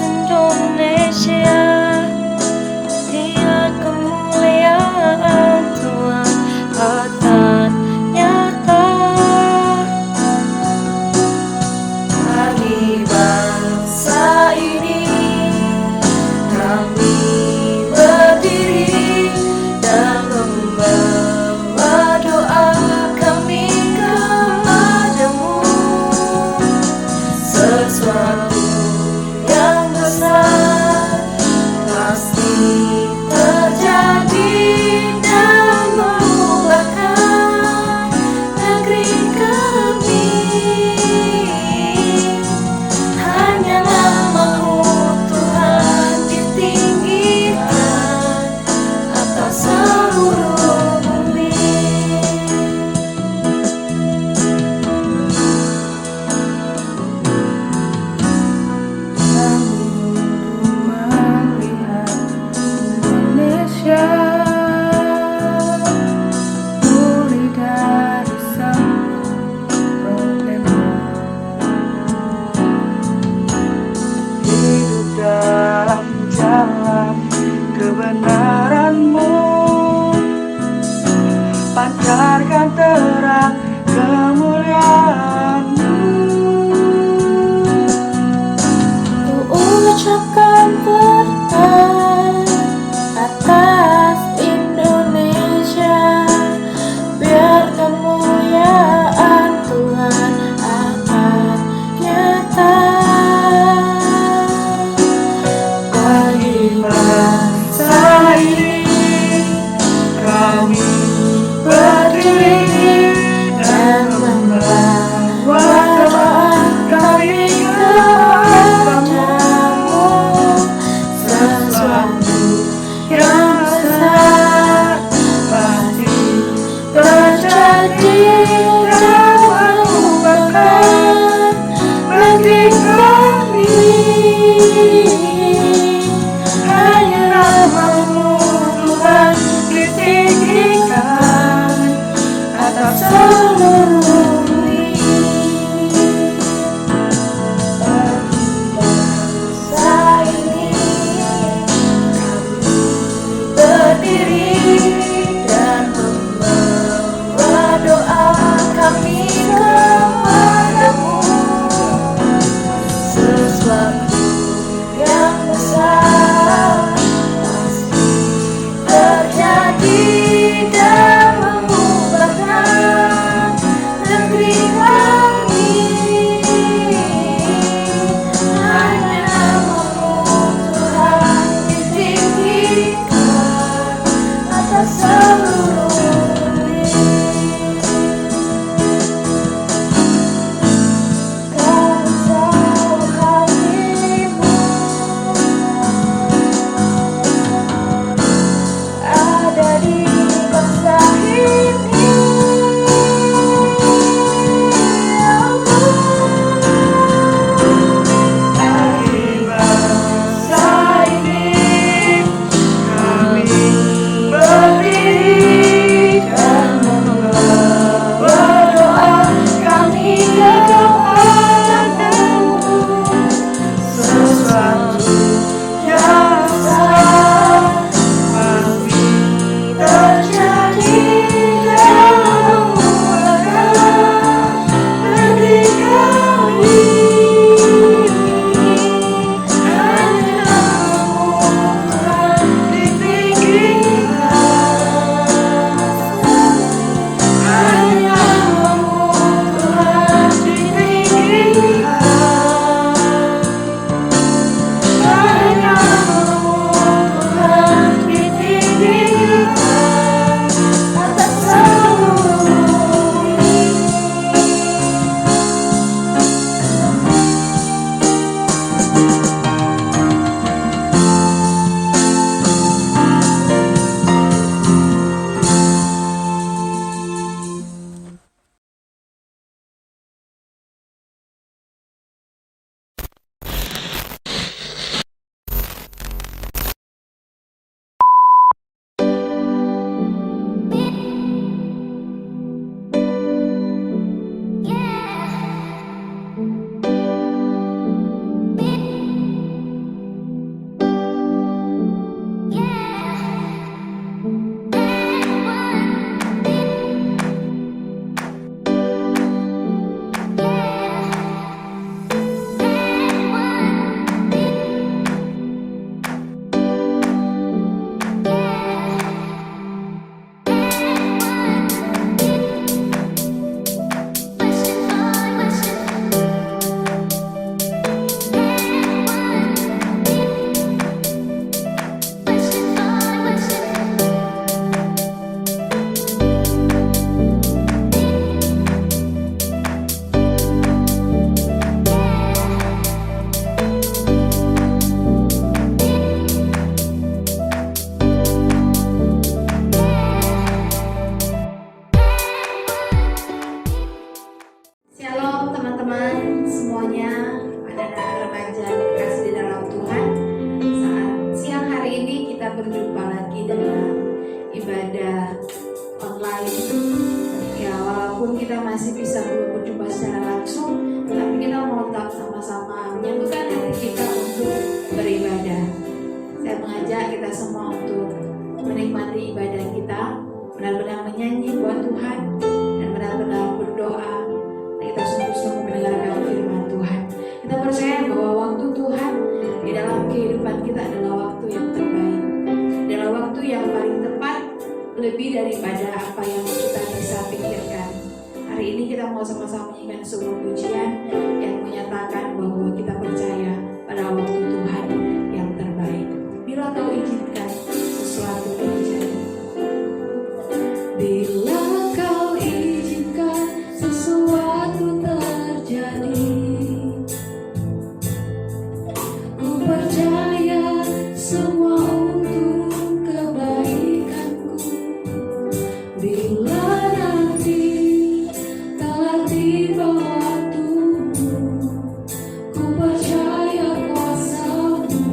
Indonesia, lihat kemuliaan Tuhan akan nyata. Bagi bangsa ini kami berdiri dan membawa doa kami kepadamu. Sesuatu yang besar pasti terjadi dan memulihkan negeri kami. Hanya nama-Mu Tuhan ditinggikan atas seluruh bumi. Melihat Indonesia pulih dari semua problema, hidup dalam jalan kebenaran-Mu, pancarkan terang kemuliaan-Mu. Ku ucapkan berkat atas Indonesia, biar kemuliaan Tuhan akan nyata. Bagi bangsa ini kami berdiri dan membawa doa kami kepadamu. Sesuatu yang besar pasti terjadi dan mengubahkan negeri kami. beribadah. Saya mengajak kita semua untuk menikmati ibadah kita, benar-benar menyanyi buat Tuhan dan benar-benar berdoa. Dan kita sungguh-sungguh mendengarkan firman Tuhan. Kita percaya bahwa waktu Tuhan di dalam kehidupan kita adalah waktu yang terbaik, adalah waktu yang paling tepat, lebih daripada apa yang kita bisa pikirkan. Hari ini kita mau sama-sama menyanyikan sebuah pujian yang menyatakan bahwa kita percaya pada waktu Tuhan yang terbaik. Bila kau izinkan sesuatu terjadi, bila kau izinkan sesuatu terjadi, ku percaya semua untuk kebaikanku. Bila nanti telah tiba waktumu, ku percaya kuasa-Mu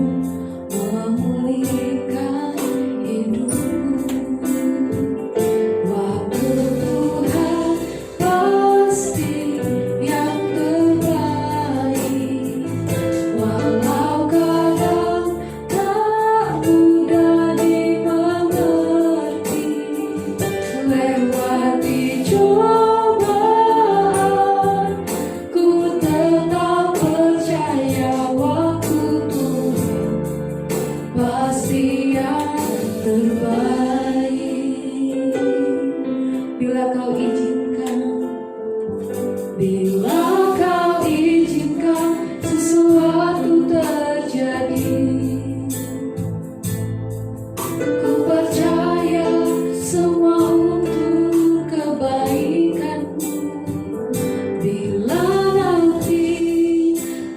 memulihkan hidupku. Waktu Tuhan pasti yang terbaik, walau kadang tak mudah dimengerti. Lewati cobaan, ku tetap percaya waktu Tuhan pasti yang terbaik. Bila kau izinkan, bila kau izinkan sesuatu terjadi, ku percaya semua untuk kebaikanmu. Bila nanti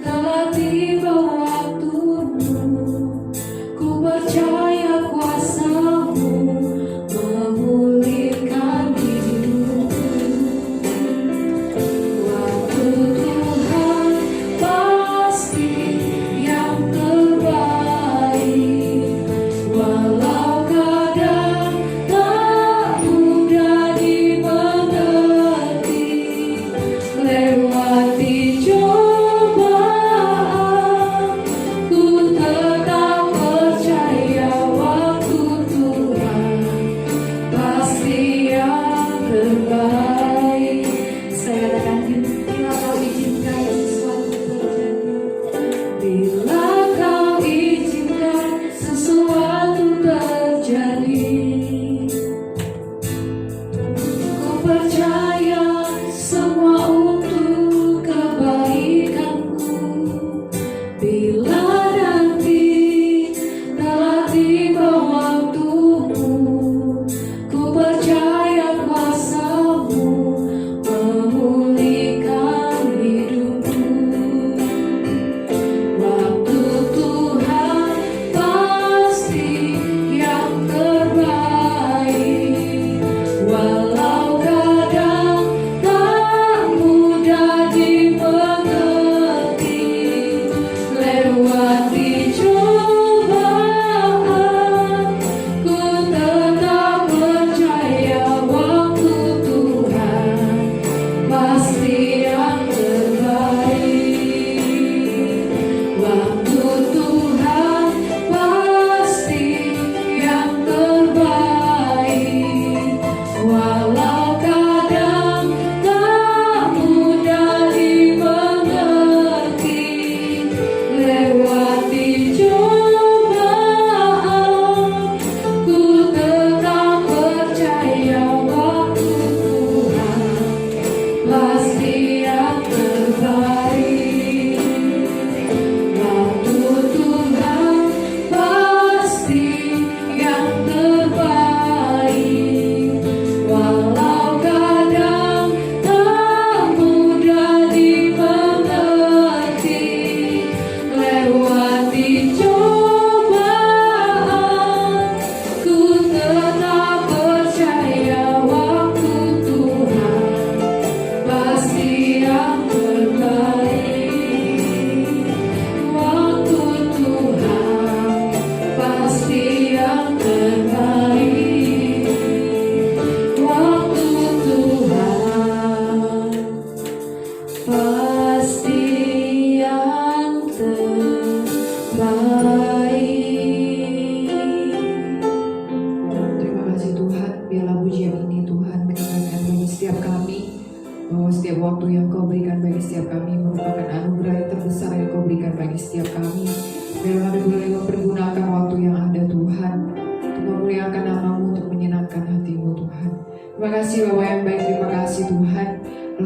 telah tiba waktumu, ku percaya kuasa-Mu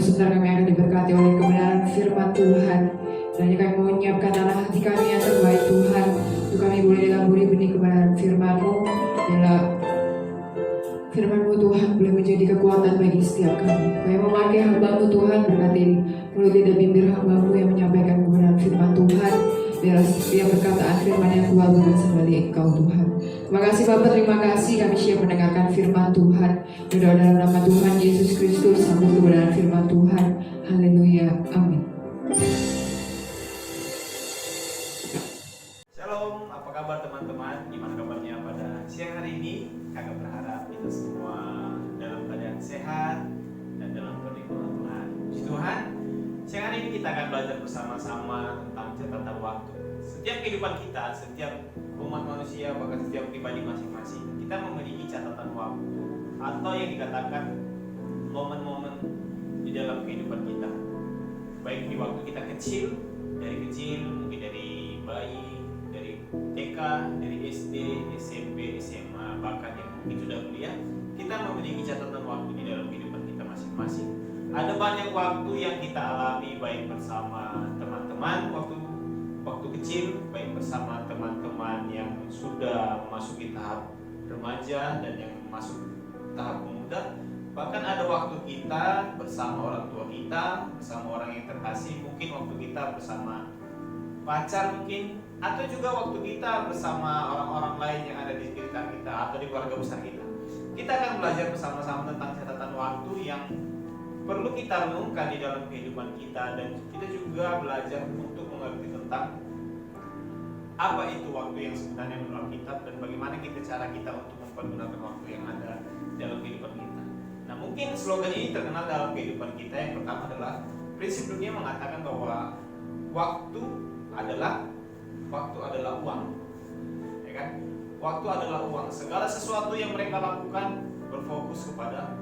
sebentar kami akan diberkati oleh kebenaran firman Tuhan. Dan kami mau menyiapkan tanah hati kami yang terbaik Tuhan, untuk kami boleh dilaburi benih kebenaran firman-Mu. Bila firman-Mu Tuhan boleh menjadi kekuatan bagi setiap kami. Kami memakai hamba-Mu Tuhan, berkati mulut lidah bibir hamba-Mu yang menyampaikan kebenaran firman Tuhan. Biar setiap perkataan firman yang keluar berasal dari Engkau Tuhan. Terima kasih Bapak, terima kasih kami siap mendengarkan firman Tuhan. Berdoa dalam nama Tuhan Yesus Kristus, sambut kebenaran firman Tuhan. Haleluya, amin. Shalom, apa kabar teman-teman? Gimana kabarnya pada siang hari ini? Kakak berharap kita semua dalam keadaan sehat dan dalam perlindungan Tuhan. Puji Tuhan, siang hari ini kita akan belajar bersama-sama tentang catatan waktu. Setiap kehidupan kita, setiap umat manusia, bahkan setiap pribadi masing-masing, kita memiliki catatan waktu atau yang dikatakan momen-momen di dalam kehidupan kita. Baik di waktu kita kecil, dari kecil, mungkin dari bayi, dari TK, dari SD, SMP, SMA, bahkan yang mungkin sudah kuliah, kita memiliki catatan waktu di dalam kehidupan kita masing-masing. Ada banyak waktu yang kita alami baik bersama teman-teman waktu kecil, baik bersama teman-teman yang sudah memasuki tahap remaja dan yang masuk tahap pemuda. Bahkan ada waktu kita bersama orang tua kita, bersama orang yang terkasih, mungkin waktu kita bersama pacar mungkin, atau juga waktu kita bersama orang-orang lain yang ada di sekitar kita atau di keluarga besar kita. Kita akan belajar bersama-sama tentang catatan waktu yang perlu kita renungkan di dalam kehidupan kita, dan kita juga belajar untuk mengerti tentang apa itu waktu yang sebenarnya menurut Alkitab dan bagaimana cara kita untuk mempergunakan waktu yang ada dalam kehidupan kita. Nah, mungkin slogan ini terkenal dalam kehidupan kita. Yang pertama adalah prinsip dunia mengatakan bahwa waktu adalah uang, ya kan? Waktu adalah uang. Segala sesuatu yang mereka lakukan berfokus kepada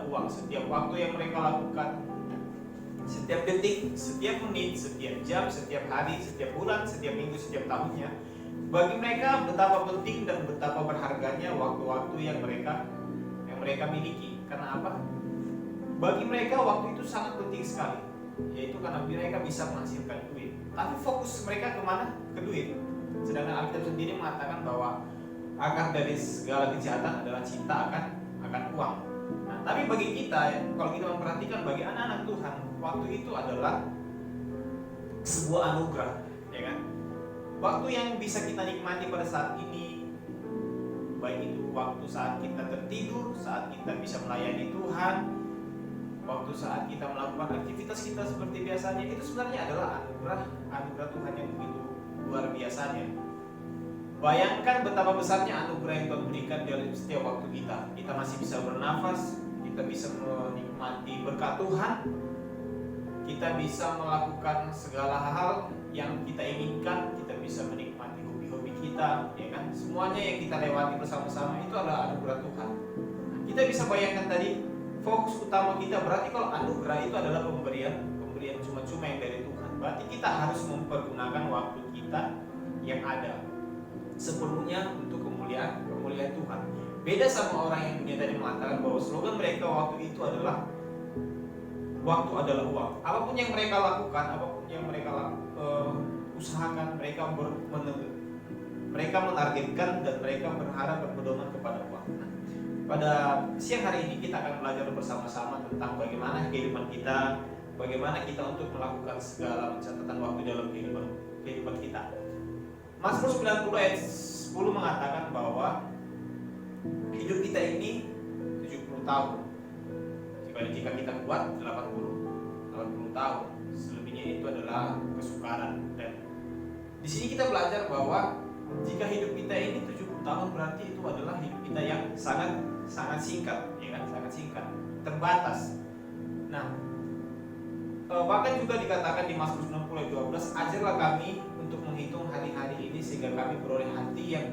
uang. Setiap waktu yang mereka lakukan, setiap detik, setiap menit, setiap jam, setiap hari, setiap bulan, setiap minggu, setiap tahunnya, bagi mereka betapa penting dan betapa berharganya waktu-waktu yang mereka miliki. Karena apa? Bagi mereka waktu itu sangat penting sekali, yaitu karena mereka bisa menghasilkan duit. Tapi fokus mereka kemana? Ke duit. Sedangkan Alkitab sendiri mengatakan bahwa akar dari segala kejahatan adalah cinta akan uang. Nah, tapi bagi kita, kalau kita memperhatikan bagi anak-anak Tuhan, waktu itu adalah sebuah anugerah, ya kan? Waktu yang bisa kita nikmati pada saat ini, baik itu waktu saat kita tertidur, saat kita bisa melayani Tuhan, waktu saat kita melakukan aktivitas kita seperti biasanya, itu sebenarnya adalah anugerah Tuhan yang begitu luar biasanya. Bayangkan betapa besarnya anugerah yang Tuhan berikan dalam setiap waktu kita. Kita masih bisa bernafas, kita bisa menikmati berkat Tuhan, kita bisa melakukan segala hal yang kita inginkan, kita bisa menikmati hobi-hobi kita, ya kan? Semuanya yang kita lewati bersama-sama itu adalah anugerah Tuhan. Kita bisa bayangkan tadi, fokus utama kita berarti kalau anugerah itu adalah pemberian cuma-cuma yang dari Tuhan. Berarti kita harus mempergunakan waktu kita yang ada sepenuhnya untuk kemuliaan Tuhan. Beda sama orang yang punya tadi mengatakan bahwa slogan mereka waktu itu adalah waktu adalah uang. Apapun yang mereka lakukan, apapun yang mereka usahakan, mereka menargetkan dan mereka berharap berpedoman kepada uang. Nah, pada siang hari ini kita akan belajar bersama-sama tentang bagaimana kehidupan kita, bagaimana kita untuk melakukan segala catatan waktu dalam kehidupan kita. Mazmur 90 ayat 10 mengatakan bahwa hidup kita ini 70 tahun. Jika kita kuat 80 tahun. Selebihnya itu adalah kesukaran. Dan di sini kita belajar bahwa jika hidup kita ini 70 tahun berarti itu adalah hidup kita yang sangat singkat, ya kan? Sangat singkat, terbatas. Nah, bahkan juga dikatakan di Mazmur 90 ayat 12, ajarlah kami untuk menghitung hari-hari ini sehingga kami beroleh hati yang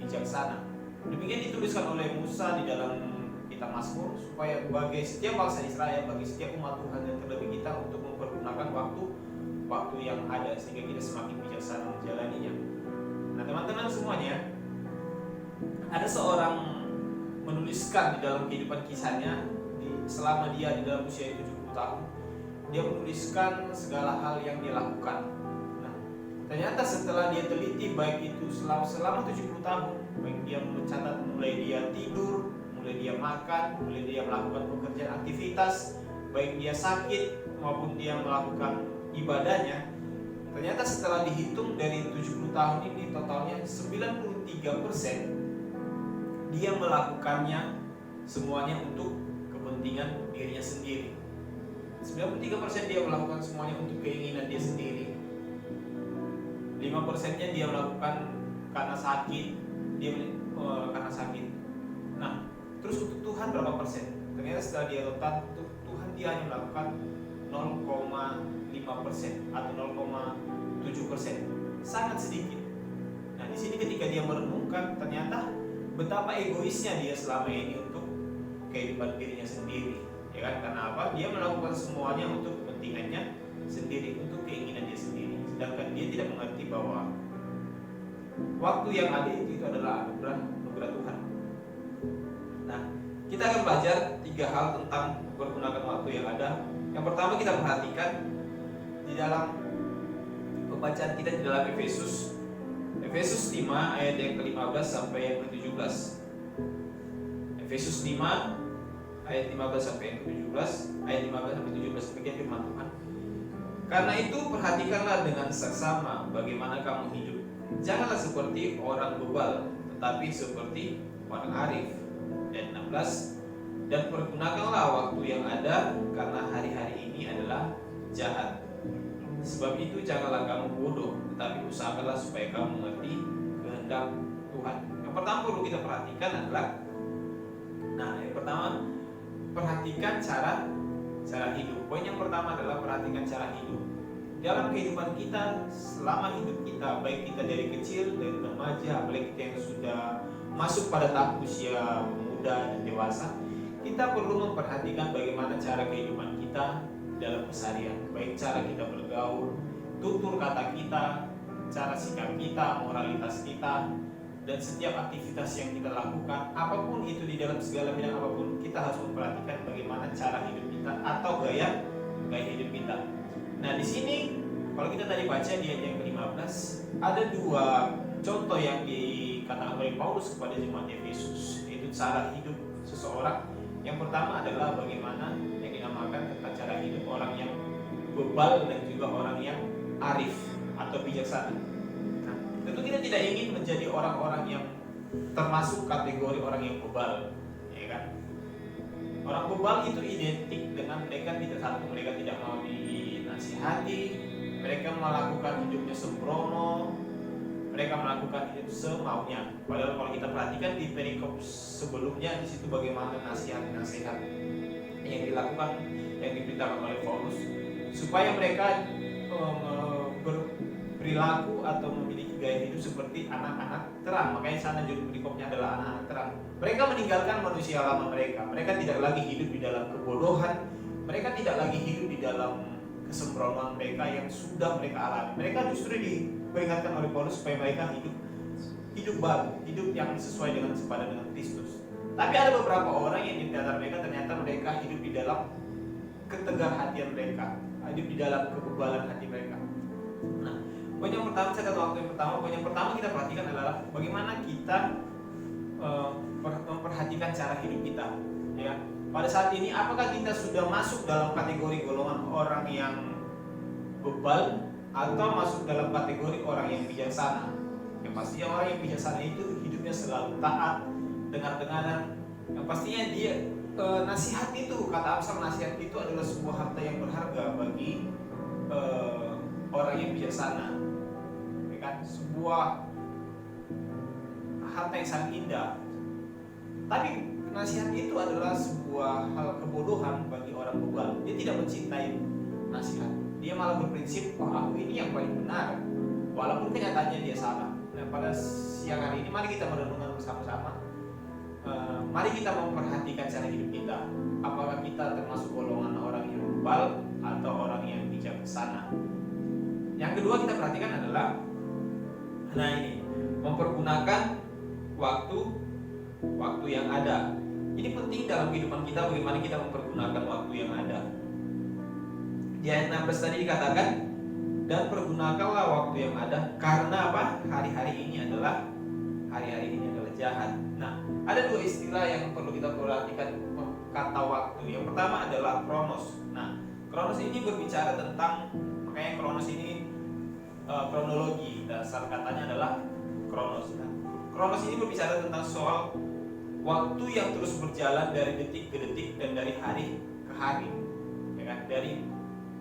bijaksana. Demikian dituliskan oleh Musa di dalam kitab Mazmur, supaya bagi setiap bangsa Israel, bagi setiap umat Tuhan dan terlebih kita untuk mempergunakan waktu yang ada sehingga kita semakin bijaksana menjalaninya. Nah, teman-teman semuanya, ada seorang menuliskan di dalam kehidupan kisahnya selama dia di dalam usia 70 tahun, dia menuliskan segala hal yang dia lakukan. Nah, ternyata setelah dia teliti baik itu selama 70 tahun, baik dia mencatat mulai dia tidur, mulai dia makan, mulai dia melakukan pekerjaan aktivitas, baik dia sakit maupun dia melakukan ibadahnya, ternyata setelah dihitung dari 70 tahun ini totalnya 93% dia melakukannya semuanya untuk kepentingan dirinya sendiri. 93% dia melakukan semuanya untuk keinginan dia sendiri. 5%-nya dia melakukan karena sakit, karena sakit. Nah, terus untuk Tuhan berapa persen? Ternyata setelah dia letak untuk Tuhan dia hanya melakukan 0,5% atau 0,7%, sangat sedikit. Nah, di sini ketika dia merenungkan, ternyata betapa egoisnya dia selama ini untuk kehidupan dirinya sendiri, ya kan? Karena apa? Dia melakukan semuanya untuk kepentingannya sendiri, untuk keinginan dia sendiri. Sedangkan dia tidak mengerti bahwa waktu yang ada itu adalah anugerah Tuhan. Nah, kita akan belajar 3 hal tentang mempergunakan waktu yang ada. Yang pertama kita perhatikan di dalam pembacaan kita di dalam Efesus 5 ayat yang ke-15 sampai yang ke-17. Efesus 5 ayat 15 sampai yang ke-17, ayat 15 sampai 17 demikian firman Tuhan. Karena itu perhatikanlah dengan seksama bagaimana kamu hidup. Janganlah seperti orang bebal, tetapi seperti orang arif. Dan 16, dan pergunakanlah waktu yang ada, karena hari-hari ini adalah jahat. Sebab itu janganlah kamu bodoh, tetapi usahakanlah supaya kamu mengerti kehendak Tuhan. Yang pertama perlu kita perhatikan adalah, yang pertama perhatikan cara hidup. Poin yang pertama adalah perhatikan cara hidup. Dalam kehidupan kita, selama hidup kita, baik kita dari kecil, dari remaja, apalagi kita yang sudah masuk pada tahap usia muda dan dewasa, kita perlu memperhatikan bagaimana cara kehidupan kita dalam keseharian, baik cara kita bergaul, tutur kata kita, cara sikap kita, moralitas kita, dan setiap aktivitas yang kita lakukan, apapun itu di dalam segala bidang apapun, kita harus memperhatikan bagaimana cara hidup kita atau gaya hidup kita. Nah, di sini kalau kita tadi baca di ayat yang ke-15, ada 2 contoh yang dikatakan oleh Paulus kepada jemaat Efesus, yaitu cara hidup seseorang. Yang pertama adalah bagaimana yang dinamakan tentang cara hidup orang yang bebal dan juga orang yang arif atau bijaksana. Nah, tentu kita tidak ingin menjadi orang-orang yang termasuk kategori orang yang bebal, ya kan? Orang bebal itu identik dengan mereka tidak mau dinasihati, mereka melakukan hidupnya sembrono, mereka melakukan hidup semaunya. Padahal kalau kita perhatikan di perikop sebelumnya, di situ bagaimana nasihat-nasihat yang dilakukan, yang diberitakan oleh Paulus, supaya mereka berperilaku atau memiliki gaya hidup seperti anak-anak terang. Makanya sana judul perikopnya adalah anak-anak terang. Mereka meninggalkan manusia lama mereka. Mereka tidak lagi hidup di dalam kebodohan. Mereka tidak lagi hidup di dalam kesembronoan mereka yang sudah mereka alami. Mereka justru diperingatkan oleh Paulus supaya mereka hidup baru, hidup yang sesuai dengan sepadan dengan Kristus. Tapi ada beberapa orang yang di antara mereka ternyata mereka hidup di dalam ketegarhatian mereka, hidup di dalam kebebalan hati mereka. Nah, poin yang pertama, poin yang pertama kita perhatikan adalah bagaimana kita memperhatikan cara hidup kita. Ya, pada saat ini apakah kita sudah masuk dalam kategori golongan orang yang bebal atau masuk dalam kategori orang yang bijaksana? Yang pastinya orang yang bijaksana itu hidupnya selalu taat, dengar-dengaran. Yang pastinya dia nasihat itu, kata Amsal, nasihat itu adalah sebuah harta yang berharga bagi orang yang bijaksana, ya kan? Sebuah harta yang sangat indah. Tapi nasihat itu adalah sebuah hal kebodohan bagi orang bebal. Dia tidak mencintai nasihat. Dia malah berprinsip, wah aku ini yang paling benar, walaupun kenyataannya dia salah. Nah, pada siang hari ini mari kita merenungkan bersama-sama. Mari kita memperhatikan cara hidup kita. Apakah kita termasuk golongan orang yang bebal atau orang yang bijaksana? Yang kedua kita perhatikan adalah, mempergunakan waktu yang ada. Ini penting dalam kehidupan kita, bagaimana kita mempergunakan waktu yang ada. Di ayat 16 tadi dikatakan, dan pergunakanlah waktu yang ada, karena apa? Hari-hari ini adalah jahat. Nah, ada dua istilah yang perlu kita perhatikan kata waktu. Yang pertama adalah kronos. Nah, kronos ini berbicara tentang, makanya kronos ini kronologi, dasar katanya adalah kronos. Nah, kronos ini berbicara tentang soal waktu yang terus berjalan dari detik ke detik dan dari hari ke hari, ya kan?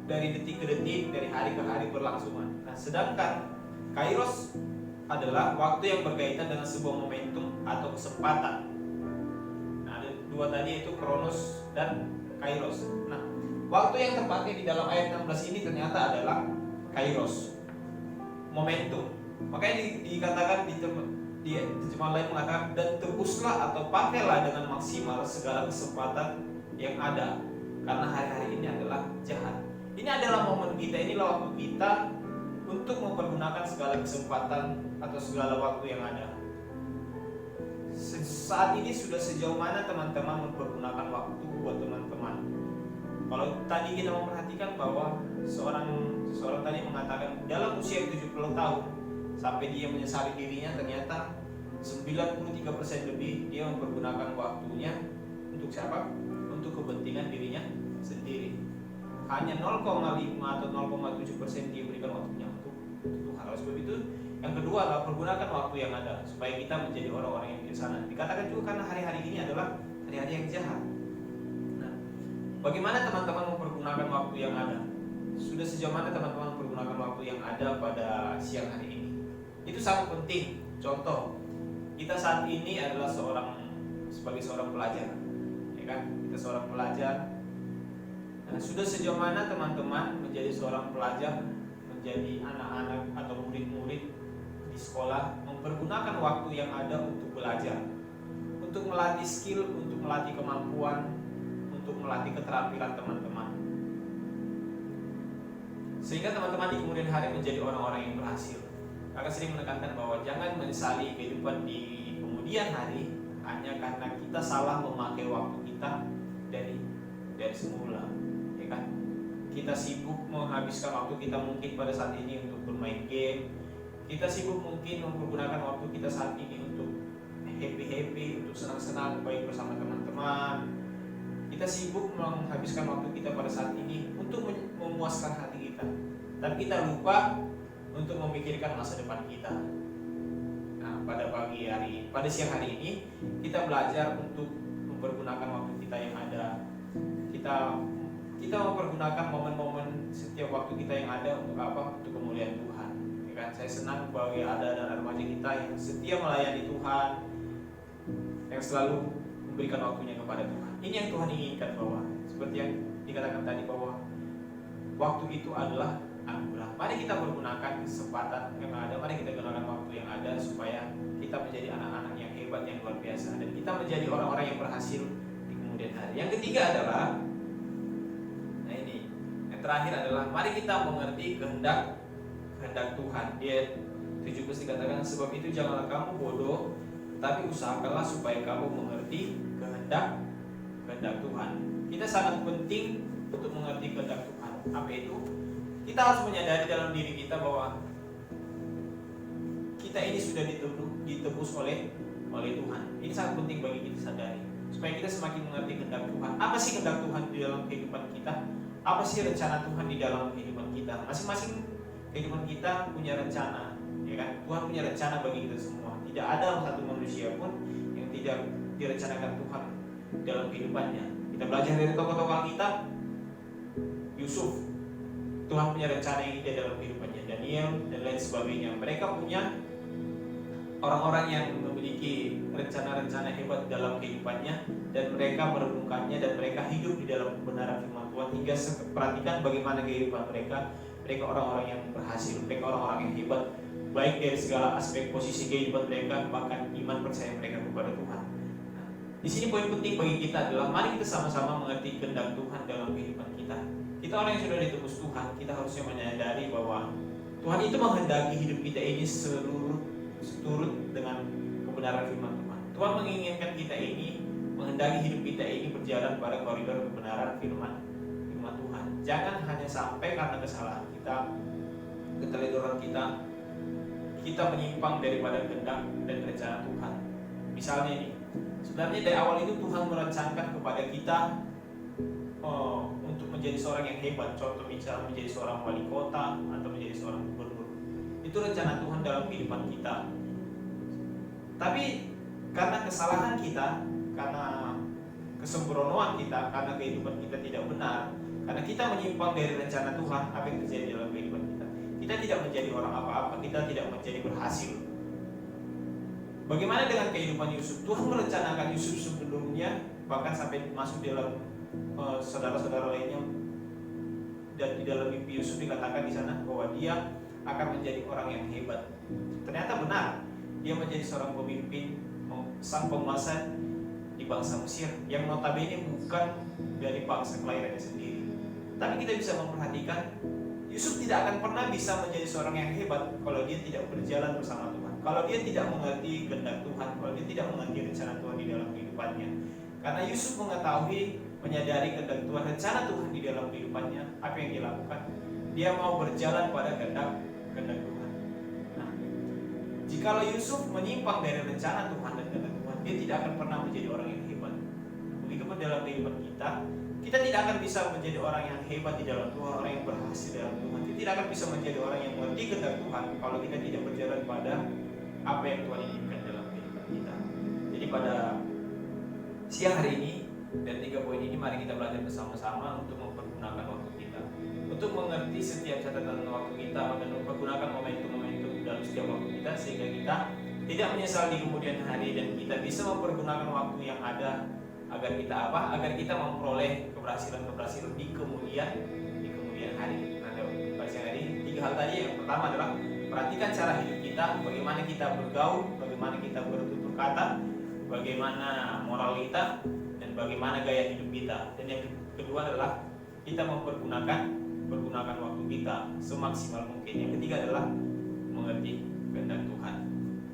Dari detik ke detik, dari hari ke hari berlangsungan. Nah, sedangkan kairos adalah waktu yang berkaitan dengan sebuah momentum atau kesempatan. Nah, ada dua tadi, yaitu kronos dan kairos. Nah, waktu yang terpakai di dalam ayat 16 ini ternyata adalah kairos, momentum. Makanya dikatakan di terjemahan lain mengatakan, dan tebuslah atau pakailah dengan maksimal segala kesempatan yang ada, karena hari-hari ini adalah jahat. Ini adalah momen kita, inilah waktu kita untuk mempergunakan segala kesempatan atau segala waktu yang ada. Saat ini sudah sejauh mana teman-teman mempergunakan waktu buat teman-teman? Kalau tadi kita memperhatikan bahwa seorang tadi mengatakan dalam usia 70 tahun sampai dia menyesali dirinya, ternyata 93% lebih dia mempergunakan waktunya untuk siapa? Untuk kepentingan dirinya sendiri. Hanya 0,5 atau 0,7% dia berikan waktunya untuk Tuhan. Oleh sebab itu, yang kedua adalah pergunakan waktu yang ada supaya kita menjadi orang-orang yang bijaksana. Dikatakan juga karena hari-hari ini adalah hari-hari yang jahat. Nah, bagaimana teman-teman mempergunakan waktu yang ada? Sudah sejauh mana teman-teman mempergunakan waktu yang ada pada siang hari ini? Itu sangat penting. Contoh, kita saat ini adalah sebagai seorang pelajar, ya kan? Kita seorang pelajar. Nah, sudah sejauh mana teman-teman menjadi seorang pelajar, menjadi anak-anak atau murid-murid di sekolah, mempergunakan waktu yang ada untuk belajar, untuk melatih skill, untuk melatih kemampuan, untuk melatih keterampilan teman-teman, sehingga teman-teman di kemudian hari menjadi orang-orang yang berhasil. Kakak sering menekankan bahwa jangan menyesali kehidupan di kemudian hari hanya karena kita salah memakai waktu kita dari semula, ya kan? Kita sibuk menghabiskan waktu kita mungkin pada saat ini untuk bermain game. Kita sibuk mungkin mempergunakan waktu kita saat ini untuk happy, untuk senang-senang baik bersama teman-teman. Kita sibuk menghabiskan waktu kita pada saat ini untuk memuaskan hati kita. Tapi kita lupa untuk memikirkan masa depan kita. Nah, pada siang hari ini kita belajar untuk mempergunakan waktu kita yang ada. Kita mempergunakan momen-momen setiap waktu kita yang ada untuk apa? Untuk kemuliaan Tuhan. Ya kan? Saya senang bahwa ada remaja kita yang setia melayani Tuhan, yang selalu memberikan waktunya kepada Tuhan. Ini yang Tuhan inginkan, bahwa seperti yang dikatakan tadi bahwa waktu itu adalah anugerah. Mari kita pergunakan kesempatan yang ada, mari kita gunakan waktu yang ada supaya kita menjadi anak-anak yang hebat, yang luar biasa, dan kita menjadi orang-orang yang berhasil di kemudian hari. Yang ketiga adalah, nah ini, yang terakhir adalah mari kita mengerti kehendak Tuhan. Di ayat 17 dikatakan, sebab itu janganlah kamu bodoh, tapi usahakanlah supaya kamu mengerti kehendak Tuhan. Kita sangat penting untuk mengerti kehendak Tuhan. Apa itu? Kita harus menyadari dalam diri kita bahwa kita ini sudah ditebus oleh Tuhan. Ini sangat penting bagi kita sadari, supaya kita semakin mengerti kehendak Tuhan. Apa sih kehendak Tuhan di dalam kehidupan kita? Apa sih rencana Tuhan di dalam kehidupan kita? Masing-masing kehidupan kita punya rencana, ya kan? Tuhan punya rencana bagi kita semua. Tidak ada satu manusia pun yang tidak direncanakan Tuhan dalam kehidupannya. Kita belajar dari tokoh-tokoh Alkitab. Yusuf, Tuhan punya rencana yang indah dalam kehidupannya. Daniel dan lain sebagainya. Mereka punya orang-orang yang memiliki rencana-rencana hebat dalam kehidupannya, dan mereka merenungkannya, dan mereka hidup di dalam kebenaran firman Tuhan. Hingga perhatikan bagaimana kehidupan mereka. Mereka orang-orang yang berhasil, mereka orang-orang yang hebat, baik dari segala aspek posisi kehidupan mereka, bahkan iman percaya mereka kepada Tuhan. Nah, di sini poin penting bagi kita adalah mari kita sama-sama mengerti kehendak Tuhan dalam kehidupan kita. Kita orang yang sudah ditebus Tuhan, kita harusnya menyadari bahwa Tuhan itu menghendaki hidup kita ini seturut dengan kebenaran firman Tuhan. Tuhan menginginkan kita ini, menghendaki hidup kita ini berjalan pada koridor kebenaran firman Tuhan. Tuhan. Jangan hanya sampai karena kesalahan kita, keteledoran kita menyimpang daripada kehendak dan rencana Tuhan. Misalnya ini, sebenarnya dari awal itu Tuhan merencanakan kepada kita untuk menjadi seorang yang hebat. Contoh misalnya menjadi seorang wali kota atau menjadi seorang gubernur. Itu rencana Tuhan dalam kehidupan kita. Tapi karena kesalahan kita, karena kesembronoan kita, karena kehidupan kita tidak benar, karena kita menyimpang dari rencana Tuhan, apa yang terjadi dalam kehidupan kita? Kita tidak menjadi orang apa-apa, kita tidak menjadi berhasil. Bagaimana dengan kehidupan Yusuf? Tuhan merencanakan Yusuf sebelumnya, bahkan sampai masuk dalam saudara-saudara lainnya, dan di dalam mimpi Yusuf dikatakan di sana bahwa dia akan menjadi orang yang hebat. Ternyata benar, dia menjadi seorang pemimpin, sang penguasa di bangsa Mesir, yang notabene bukan dari bangsa kelahirannya sendiri. Tapi kita bisa memperhatikan, Yusuf tidak akan pernah bisa menjadi seorang yang hebat kalau dia tidak berjalan bersama Tuhan, kalau dia tidak mengerti kehendak Tuhan, kalau dia tidak mengerti rencana Tuhan di dalam kehidupannya. Karena Yusuf mengetahui, menyadari kehendak Tuhan, rencana Tuhan di dalam kehidupannya, apa yang dia lakukan? Dia mau berjalan pada kehendak Tuhan. Nah, jikalau Yusuf menyimpang dari rencana Tuhan dan kehendak Tuhan, dia tidak akan pernah menjadi orang yang hebat. Begitupun dalam kehidupan kita tidak akan bisa menjadi orang yang hebat di dalam Tuhan, orang yang berhasil dalam Tuhan. Kita tidak akan bisa menjadi orang yang mengerti kehendak Tuhan kalau kita tidak berjalan pada apa yang Tuhan inginkan dalam kehidupan kita. Jadi pada siang hari ini dan 3 poin ini, mari kita belajar bersama-sama untuk mempergunakan waktu kita, untuk mengerti setiap catatan waktu kita, dan mempergunakan momentum-momentum dalam setiap waktu kita, sehingga kita tidak menyesal di kemudian hari, dan kita bisa mempergunakan waktu yang ada agar kita apa? Agar kita memperoleh keberhasilan di kemudian hari. Nah, pada siang hari 3 hal tadi. Yang pertama adalah perhatikan cara hidup kita, bagaimana kita bergaul, bagaimana kita bertutur kata, bagaimana moral kita, dan bagaimana gaya hidup kita. Dan yang kedua adalah kita mempergunakan waktu kita semaksimal mungkin. Yang ketiga adalah mengerti kehendak Tuhan.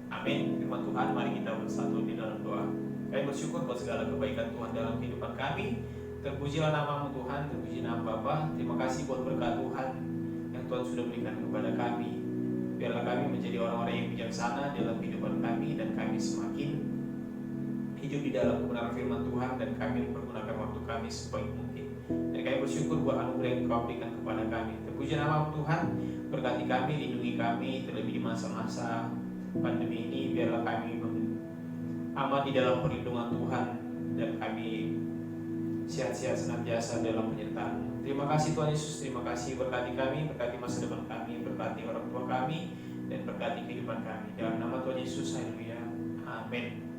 Amin. Firman Tuhan, mari kita bersatu di dalam doa. Kami bersyukur buat segala kebaikan Tuhan dalam kehidupan kami. Terpujilah nama-Mu Tuhan, terpuji nama Bapa. Terima kasih buat berkat Tuhan yang Tuhan sudah berikan kepada kami. Biarlah kami menjadi orang-orang yang bijaksana dalam kehidupan kami, dan kami semakin hidup di dalam kebenaran firman Tuhan, dan kami mempergunakan waktu kami sebaik mungkin. Dan kami bersyukur buat anugerah yang Kau berikan kepada kami. Terpuji nama Tuhan, berkati kami, lindungi kami, terlebih di masa-masa pandemi ini. Biarlah kami aman di dalam perlindungan Tuhan, dan kami sehat-sehat senantiasa dalam penyertaan. Terima kasih Tuhan Yesus, terima kasih, berkati kami, berkati masa depan kami, berkati orang tua kami, dan berkati kehidupan kami. Dalam nama Tuhan Yesus, haleluya, amin.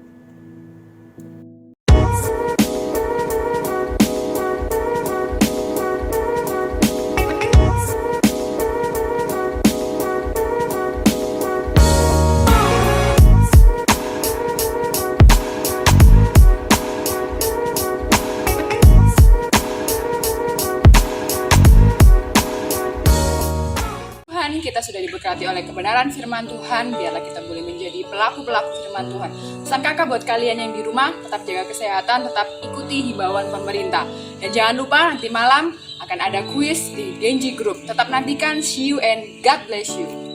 Kita sudah diberkati oleh kebenaran firman Tuhan, biarlah kita boleh menjadi pelaku-pelaku firman Tuhan. Pesan kakak buat kalian yang di rumah, tetap jaga kesehatan, tetap ikuti himbauan pemerintah. Dan jangan lupa nanti malam akan ada kuis di Genji Group. Tetap nantikan, see you and God bless you.